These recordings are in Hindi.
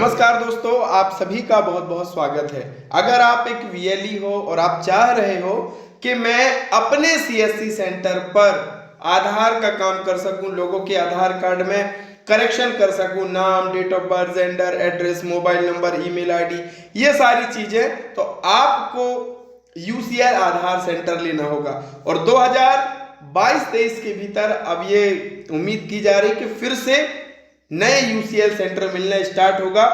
नमस्कार दोस्तों, आप सभी का बहुत बहुत स्वागत है। अगर आप एक वीएलई हो और आप चाह रहे हो कि मैं अपने सीएससी सेंटर पर आधार का काम कर सकूं, लोगों के आधार कार्ड में करेक्शन कर सकूं, नाम, date of birth, gender, address, mobile number, email ID, ये सारी चीजें, तो आपको यूसीएल आधार सेंटर लेना होगा। और 2022-23 के भीतर अब ये उम्मीद की जा रही कि फिर से नए यूसीएल सेंटर मिलना स्टार्ट होगा।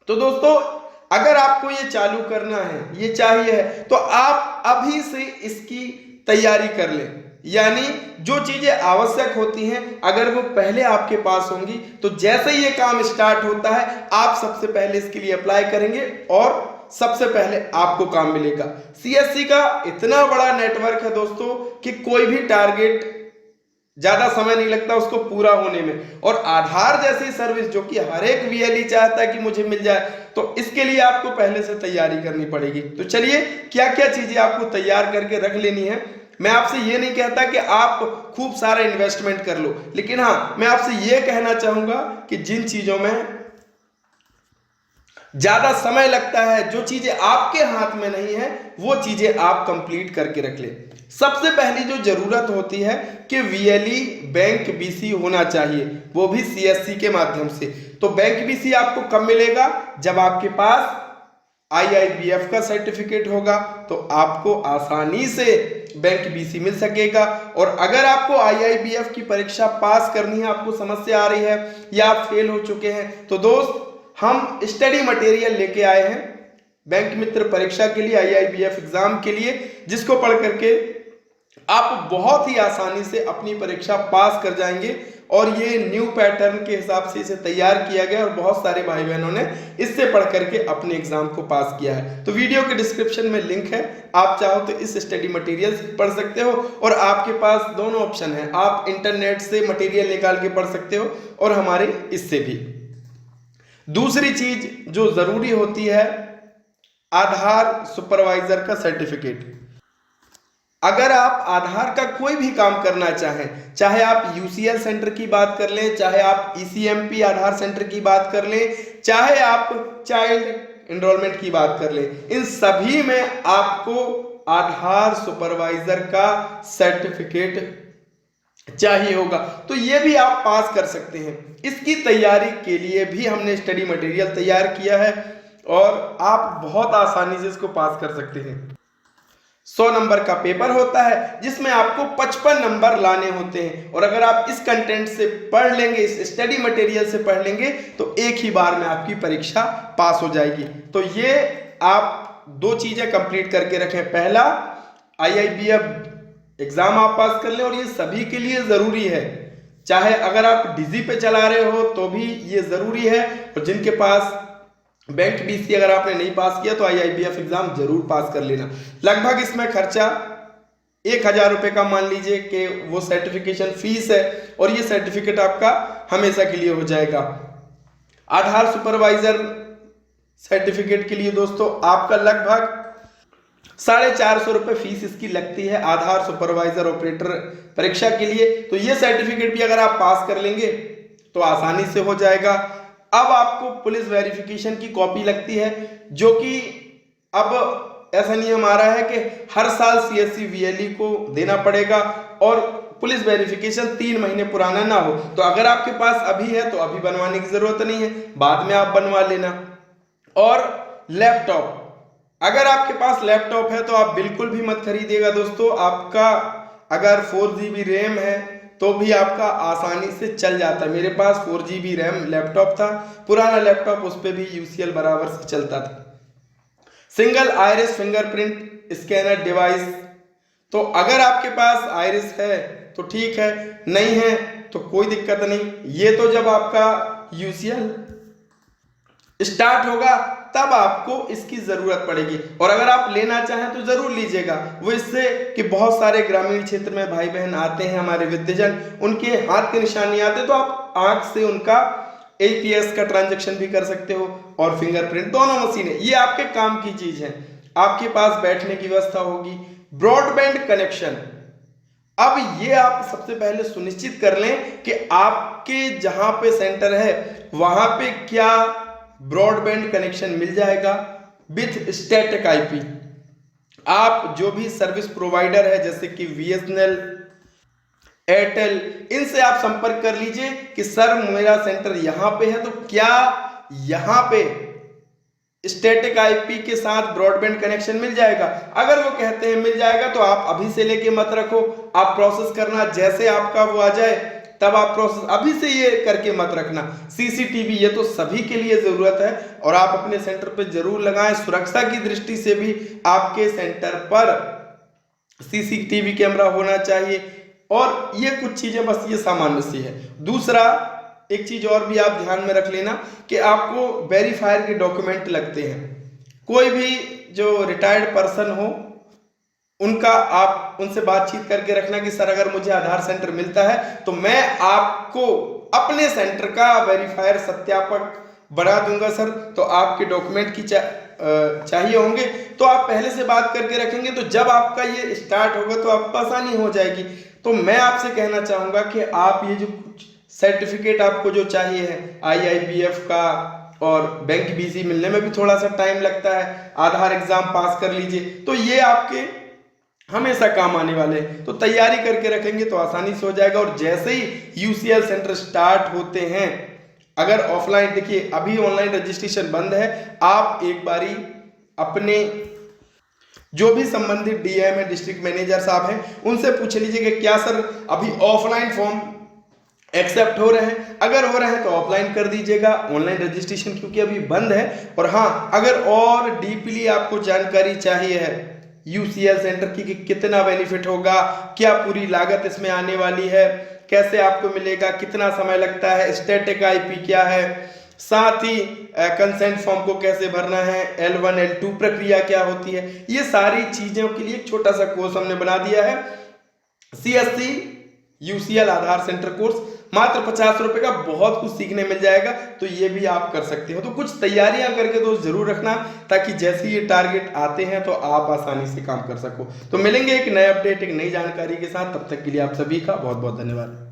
तो दोस्तों, अगर आपको ये चालू करना है, ये चाहिए है, तो आप अभी से इसकी तैयारी कर लें। यानी जो चीजें आवश्यक होती हैं, अगर वो पहले आपके पास होंगी तो जैसे ही ये काम स्टार्ट होता है, आप सबसे पहले इसके लिए अप्लाई करेंगे और सबसे पहले आपको काम मिलेगा। सीएससी का इतना बड़ा नेटवर्क है दोस्तों कि कोई भी टारगेट ज्यादा समय नहीं लगता उसको पूरा होने में। और आधार जैसी सर्विस जो कि हर एक वीएलई चाहता है कि मुझे मिल जाए, तो इसके लिए आपको पहले से तैयारी करनी पड़ेगी। तो चलिए, क्या क्या चीजें आपको तैयार करके रख लेनी है। मैं आपसे ये नहीं कहता कि आप खूब सारा इन्वेस्टमेंट कर लो, लेकिन हाँ, मैं आपसे ये कहना चाहूंगा कि जिन चीजों में ज्यादा समय लगता है, जो चीजें आपके हाथ में नहीं है, वो चीजें आप कंप्लीट करके रख ले। सबसे पहली जो जरूरत होती है कि वीएलई बैंक बीसी होना चाहिए, वो भी सीएससी के माध्यम से। तो बैंक बीसी आपको कब मिलेगा? जब आपके पास आईआईबीएफ का सर्टिफिकेट होगा, तो आपको आसानी से बैंक बीसी मिल सकेगा। और अगर आपको आईआईबीएफ की परीक्षा पास करनी है, आपको समस्या आ रही है या आप फेल हो चुके हैं, तो दोस्त, हम स्टडी मटेरियल लेके आए हैं बैंक मित्र परीक्षा के लिए, आईआईबीएफ एग्जाम के लिए, जिसको पढ़ करके आप बहुत ही आसानी से अपनी परीक्षा पास कर जाएंगे। और ये न्यू पैटर्न के हिसाब से इसे तैयार किया गया और बहुत सारे भाई बहनों ने इससे पढ़ करके अपने एग्जाम को पास किया है। तो वीडियो के डिस्क्रिप्शन में लिंक है, आप चाहो तो इस स्टडी मटेरियल पढ़ सकते हो। और आपके पास दोनों ऑप्शन है, आप इंटरनेट से मटेरियल निकाल के पढ़ सकते हो और हमारे इससे भी। दूसरी चीज जो जरूरी होती है, आधार सुपरवाइजर का सर्टिफिकेट। अगर आप आधार का कोई भी काम करना चाहें, चाहे आप यूसीएल सेंटर की बात कर लें, चाहे आप ईसीएमपी आधार सेंटर की बात कर लें, चाहे आप चाइल्ड एनरोलमेंट की बात कर लें, इन सभी में आपको आधार सुपरवाइजर का सर्टिफिकेट चाहिए होगा। तो ये भी आप पास कर सकते हैं। इसकी तैयारी के लिए भी हमने स्टडी मटेरियल तैयार किया है और आप बहुत आसानी से इसको पास कर सकते हैं। 100 नंबर का पेपर होता है जिसमें आपको 55 नंबर लाने होते हैं। और अगर आप इस कंटेंट से पढ़ लेंगे, इस स्टडी मटेरियल से पढ़ लेंगे, तो एक ही बार में आपकी परीक्षा पास हो जाएगी। तो ये आप दो चीजें कंप्लीट करके रखें। पहला, आईआईबीएफ एग्जाम आप पास कर लें, और ये सभी के लिए जरूरी है। चाहे अगर आप डिजी पे चला रहे हो तो भी ये जरूरी है। और जिनके पास बैंक बीसी अगर आपने नहीं पास किया, तो आईआईबीएफ एग्जाम जरूर पास कर लेना। लगभग इसमें खर्चा 1000 रुपए का मान लीजिए कि वो सर्टिफिकेशन फीस है, और ये सर्टिफिकेट आपका हमेशा के लिए हो जाएगा। आधार सुपरवाइजर सर्टिफिकेट के लिए दोस्तों आपका लगभग 450 रुपए फीस इसकी लगती है, आधार सुपरवाइजर ऑपरेटर परीक्षा के लिए। तो ये सर्टिफिकेट भी अगर आप पास कर लेंगे तो आसानी से हो जाएगा। अब आपको पुलिस वेरिफिकेशन की कॉपी लगती है, जो कि अब ऐसा नियम आ रहा है कि हर साल सीएससी वीएलई को देना पड़ेगा, और पुलिस वेरिफिकेशन 3 महीने पुराना ना हो। तो अगर आपके पास अभी है तो अभी बनवाने की जरूरत नहीं है, बाद में आप बनवा लेना। और लैपटॉप, अगर आपके पास लैपटॉप है तो आप बिल्कुल भी मत खरीदिएगा दोस्तों। आपका अगर 4GB रैम है तो भी आपका आसानी से चल जाता है। मेरे पास 4GB रैम लैपटॉप था, पुराना लैपटॉप, उस पर भी यूसीएल बराबर से चलता था। Single iris fingerprint scanner device, तो अगर आपके पास आइरिस है तो ठीक है, नहीं है तो कोई दिक्कत नहीं। ये तो जब आपका यूसीएल स्टार्ट होगा तब आपको इसकी जरूरत पड़ेगी। और अगर आप लेना चाहें तो जरूर लीजिएगा। वो इससे कि बहुत सारे ग्रामीण क्षेत्र में भाई बहन आते हैं, हमारे विद्याजन, उनके हाथ के निशान नहीं आते, तो आप आंख से उनका एपीएस का ट्रांजैक्शन भी कर सकते हो, और फिंगरप्रिंट, दोनों मशीनें, ये आपके काम की चीज है। आपके पास बैठने की व्यवस्था होगी। ब्रॉडबैंड कनेक्शन, अब ये आप सबसे पहले सुनिश्चित कर लें कि आपके जहां पे सेंटर है वहां पे क्या ब्रॉडबैंड कनेक्शन मिल जाएगा विथ स्टैटिक आईपी। आप जो भी सर्विस प्रोवाइडर है जैसे कि बीएसएनएल, एयरटेल, इनसे आप संपर्क कर लीजिए कि सर मेरा सेंटर यहाँ पे है, तो क्या यहाँ पे स्टैटिक आईपी के साथ ब्रॉडबैंड कनेक्शन मिल जाएगा। अगर वो कहते हैं मिल जाएगा तो आप अभी से लेके मत रखो, आप प्रोसेस करना, जैसे आपका वो आ जाए तब आप प्रोसेस, अभी से ये करके मत रखना। सीसीटीवी ये तो सभी के लिए जरूरत है और आप अपने सेंटर पे जरूर लगाएं। सुरक्षा की दृष्टि से भी आपके सेंटर पर सीसीटीवी कैमरा होना चाहिए। और ये कुछ चीजें बस ये सामान्य सी है। दूसरा एक चीज और भी आप ध्यान में रख लेना कि आपको वेरीफायर के डॉक्यूमेंट लगते हैं। कोई भी जो रिटायर्ड पर्सन हो उनका आप उनसे बातचीत करके रखना कि सर अगर मुझे आधार सेंटर मिलता है तो मैं आपको अपने सेंटर का वेरीफायर सत्यापक बना दूंगा सर, तो आपके डॉक्यूमेंट की चाहिए होंगे, तो आप पहले से बात करके रखेंगे तो जब आपका ये स्टार्ट होगा तो आपको आसानी हो जाएगी। तो मैं आपसे कहना चाहूंगा कि आप ये जो कुछ सर्टिफिकेट आपको जो चाहिए है IIBF का और बैंक बीसी मिलने में भी थोड़ा सा टाइम लगता है, आधार एग्जाम पास कर लीजिए, तो ये आपके हमेशा काम आने वाले हैं। तो तैयारी करके रखेंगे तो आसानी से हो जाएगा। और जैसे ही UCL सेंटर स्टार्ट होते हैं, अगर ऑफलाइन, देखिए अभी ऑनलाइन रजिस्ट्रेशन बंद है, आप एक बारी अपने जो भी संबंधित DM है, डिस्ट्रिक्ट मैनेजर साहब हैं, उनसे पूछ लीजिए कि क्या सर अभी ऑफलाइन फॉर्म एक्सेप्ट हो रहे हैं। अगर हो रहे हैं तो ऑफलाइन कर दीजिएगा ऑनलाइन रजिस्ट्रेशन, क्योंकि अभी बंद है। और हाँ, अगर और डीपली आपको जानकारी चाहिए है UCL सेंटर की कि कितना बेनिफिट होगा, क्या पूरी लागत इसमें आने वाली है, कैसे आपको मिलेगा, कितना समय लगता है, स्टैटिक आईपी क्या है, साथ ही कंसेंट फॉर्म को कैसे भरना है, L1 L2 प्रक्रिया क्या होती है, ये सारी चीजों के लिए एक छोटा सा कोर्स हमने बना दिया है। CSC UCL आधार सेंटर कोर्स मात्र 50 रुपए का, बहुत कुछ सीखने मिल जाएगा। तो ये भी आप कर सकते हो। तो कुछ तैयारियां करके दोस्त जरूर रखना, ताकि जैसे ये टारगेट आते हैं तो आप आसानी से काम कर सको। तो मिलेंगे एक नए अपडेट, एक नई जानकारी के साथ। तब तक के लिए आप सभी का बहुत बहुत धन्यवाद।